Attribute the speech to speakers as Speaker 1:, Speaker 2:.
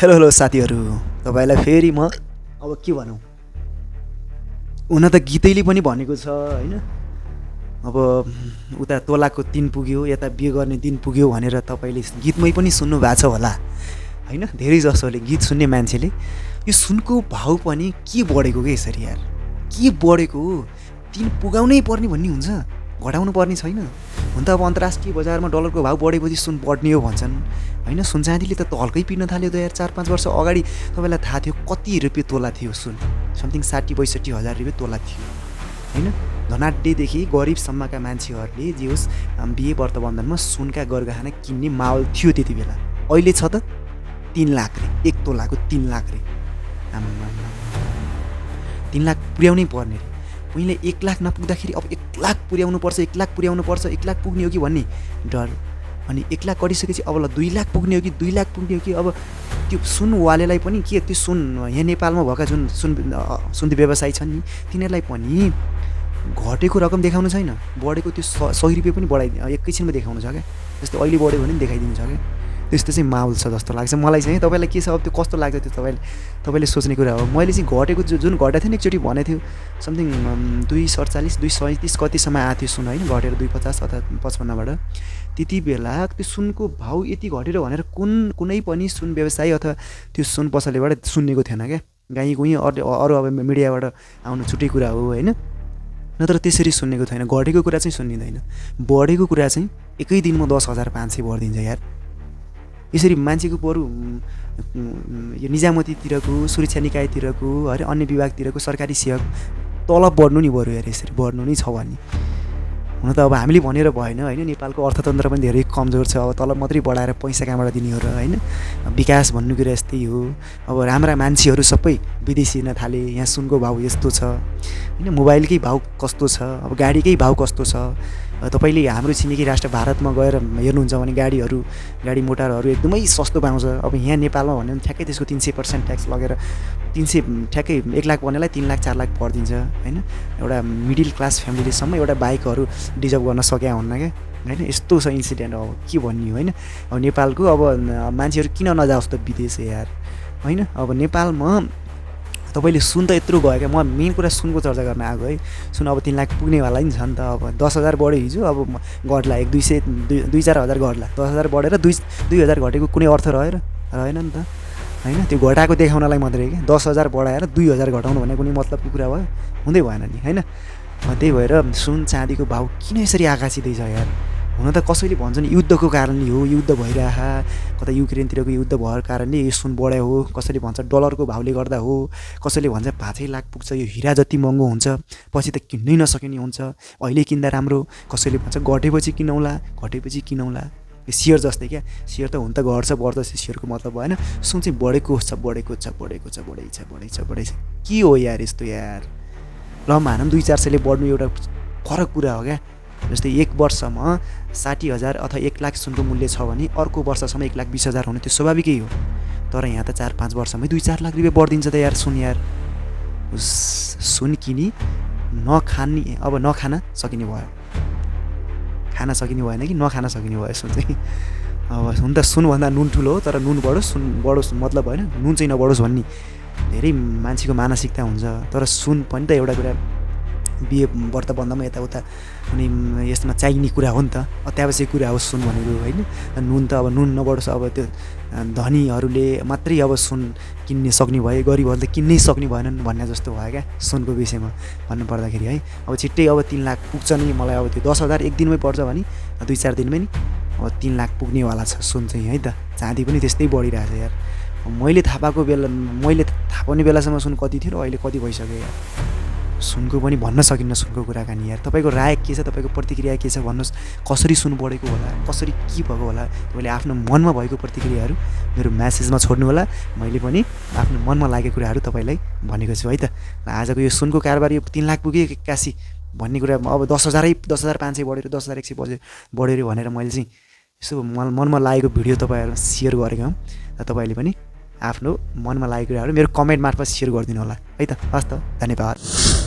Speaker 1: Hello hello साथीहरू, तपाईँलाई फेरि म अब के भनौँ, हुन त गीतैले पनि भनेको छ होइन। अब उता तोलाको दिन पुग्यो, यता बिहे गर्ने दिन पुग्यो भनेर तपाईँले गीतमै पनि सुन्नु भएको छ होला होइन। धेरै जसोले गीत सुन्ने मान्छेले यो सुनको भाउ पनि के बढेको के यसरी यार, के बढेको दिन पुगाउनै पर्ने भन्ने हुन्छ, घटाउनु पर्ने छैन। हुन त अब अन्तर्राष्ट्रिय बजारमा डलरको भाउ बढेपछि सुन बढ्ने हो भन्छन् होइन। सुन चाँदीले त हल्कै पिर्न थाल्यो त यार। 4-5 वर्ष अगाडि तपाईँलाई थाहा थियो कति रुपियाँ तोला थियो सुन? समथिङ 60-62 हजार रुपियाँ तोला थियो होइन। धनाड्डेदेखि गरिबसम्मका मान्छेहरूले जे होस् बिहे व्रतबन्धनमा सुनका गरगहना किन्ने माहौल थियो त्यति बेला। अहिले छ त 3 लाख रे, 1 तोलाको 3 लाख रे। 3 लाख पुर्याउनै पर्ने रे। पहिले 1 लाख नपुग्दाखेरि अब 1 लाख पुर्याउनु पर्छ, 1 लाख पुर्याउनु पर्छ, 1 लाख पुग्ने हो कि भन्ने डर। अनि 1 लाख कटिसकेपछि अब ल 2 लाख पुग्ने हो कि 2 लाख पुग्ने हो कि। अब त्यो सुनवालेलाई पनि के, त्यो सुन यहाँ नेपालमा भएका जुन सुन व्यवसायी छन् नि, तिनीहरूलाई पनि घटेको रकम देखाउनु छैन, बढेको त्यो 100 रुपियाँ पनि एकैछिनमा देखाउनु छ क्या। जस्तो अहिले बढ्यो भने पनि देखाइदिनु छ क्या। त्यस्तो चाहिँ माहौल छ जस्तो लाग्छ मलाई चाहिँ। तपाईँलाई के छ अब, त्यो कस्तो लाग्छ त्यो तपाईँले सोच्ने कुरा हो। मैले चाहिँ घटेको जुन घटेको थियो नि, एकचोटि भनेको थियो समथिङ 247, 237 कतिसम्म आएको थियो सुन होइन, घटेर 250 अथवा 55बाट। त्यति बेला त्यो सुनको भाउ यति घटेर भनेर कुनै पनि सुन व्यवसायी अथवा त्यो सुन पसलेबाट सुन्नेको थिएन क्या। गाई गुई अरू अब मिडियाबाट आउनु छुट्टै कुरा हो होइन, नत्र त्यसरी सुन्नेको छैन। घटेको कुरा चाहिँ सुनिँदैन, बढेको कुरा चाहिँ एकै दिनमा 10,500 बढिदिन्छ यार। यसरी मान्छेको बरु यो निजामतीतिरको, सुरक्षा निकायतिरको अरे अन्य विभागतिरको सरकारी सेवक तलब बढ्नु नि बरु यार, यसरी बढ्नु नै छ भने। हुन त अब हामीले भनेर भएन होइन, नेपालको अर्थतन्त्र पनि धेरै कमजोर छ। अब तलब मात्रै बढाएर पैसा कहाँबाट दिने हो र होइन। विकास भन्नु कुरा यस्तै हो। अब राम्रा मान्छेहरू सबै विदेशी हिँड्न थाले, यहाँ सुनको भाउ यस्तो छ होइन, मोबाइलकै भाउ कस्तो छ, अब गाडीकै भाउ कस्तो छ। तपाईँले हाम्रो छिमेकी राष्ट्र भारतमा गएर हेर्नुहुन्छ भने गाडी मोटरहरू एकदमै सस्तो पाउँछ। अब यहाँ नेपालमा भन्यो भने ठ्याक्कै त्यसको 300% ट्याक्स लगेर 300 ठ्याक्कै 1 लाख बन्नेलाई 3 लाख 4 लाख परिदिन्छ होइन। एउटा मिडल क्लास फ्यामिलीसम्म एउटा बाइकहरू डिजर्भ गर्न सक्या हुन्न क्या होइन। यस्तो छ इन्सिडेन्ट। अब के भन्ने होइन, अब नेपालको अब मान्छेहरू किन नजाओस् त विदेश यार होइन। अब नेपालमा तपाईँले सुन त यत्रो भयो क्या। म मेन कुरा सुनको चर्चा गर्न आएको है। सुन अब 3 लाख पुग्नेवाला नि छ नि त। अब 10,000 बढ्यो हिजो, अब घट्ला 200-4 हजार घट्ला। 10,000 बढेर 2,000 घटेको कुनै अर्थ रहेन नि त होइन। त्यो घटाएको देखाउनलाई मात्रै क्या। 10,000 बढाएर 2,000 घटाउनु भने कुनै मतलबको कुरा भयो? हुँदै भएन नि होइन। त्यही भएर सुन चाँदीको भाउ किन यसरी आकाशिँदैछ यार? हुन त कसैले भन्छन् युद्धको कारणले हो, युद्ध भइरह कता युक्रेनतिरको युद्ध भएको कारणले यो सुन बढ्यो हो, कसैले भन्छ डलरको भाउले गर्दा हो, कसैले भन्छ 5 लाख पुग्छ, यो हिरा जति महँगो हुन्छ पछि त किन्नै नसकिने हुन्छ, अहिले किन्दा राम्रो। कसैले भन्छ घटेपछि किनौँला। यो सेयर जस्तै क्या। सेयर त हुन त घट्छ बढ्छ, सेयरको मतलब भएन। सुन चाहिँ बढेको छ। के हो यार यस्तो यार? ल मानौँ 200-400ले बढ्नु एउटा फरक कुरा हो क्या। जस्तै 1 वर्षमा 60,000 अथवा 1 लाख सुनको मूल्य छ भने अर्को वर्षसम्म 1,20,000 हुनु त्यो स्वाभाविकै हो। तर यहाँ त 4-5 वर्षमै 2-4 लाख रुपियाँ बढिदिन्छ त यार सुन यार। सुन किनी अब नखान सकिने भयो, खान सकिने भएन कि नखान सकिने भयो सुन चाहिँ। अब हुन त सुनभन्दा नुन ठुलो हो, तर नुन बढोस् सुन बढोस् मतलब होइन, नुन चाहिँ नबढोस् भन्ने धेरै मान्छेको मानसिकता हुन्छ। तर सुन पनि त एउटा कुरा बिहे व्रतबन्धमा यताउता कुनै यसमा चाहिने कुरा हो नि त, अत्यावश्यक कुरा हो सुन भनेको होइन। नुन त अब नुन नबढोस्, अब त्यो धनीहरूले मात्रै अब सुन किन्ने सक्ने भए, गरिबहरूले किन्नै सक्ने भएनन् भन्ने जस्तो भयो क्या सुनको विषयमा भन्नु पर्दाखेरि है। अब छिट्टै अब 3 लाख पुग्छ नि, मलाई अब त्यो 10,000 एक दिनमै पर्छ भने 2-4 दिनमै नि अब 3 लाख पुग्नेवाला छ सुन चाहिँ है त। चाँदी पनि त्यस्तै बढिरहेछ यार। मैले थाहा पाउने बेलासम्म सुन कति थियो र अहिले कति भइसक्यो यार? सुनको पनि भन्न सकिन्न सुनको कुराकानी यार। तपाईँको राय के छ, तपाईँको प्रतिक्रिया के छ भन्नुहोस्। कसरी सुन बढेको होला, कसरी के भएको होला? तपाईँले आफ्नो मनमा भएको प्रतिक्रियाहरू मेरो म्यासेजमा छोड्नु होला। मैले पनि आफ्नो मनमा लागेको कुराहरू तपाईँलाई भनेको छु है त। आजको यो सुनको कारोबार यो 3 लाख पुग्यो एक्कासी भन्ने कुरा अब 10,500 बढेर 10,100 बढ्यो भनेर मैले चाहिँ यसो मनमा लागेको भिडियो तपाईँहरू सेयर गरेको हौँ। र तपाईँले पनि आफ्नो मनमा लागेको कुराहरू मेरो कमेन्ट मार्फत सेयर गरिदिनु होला है त। हस् त, धन्यवाद।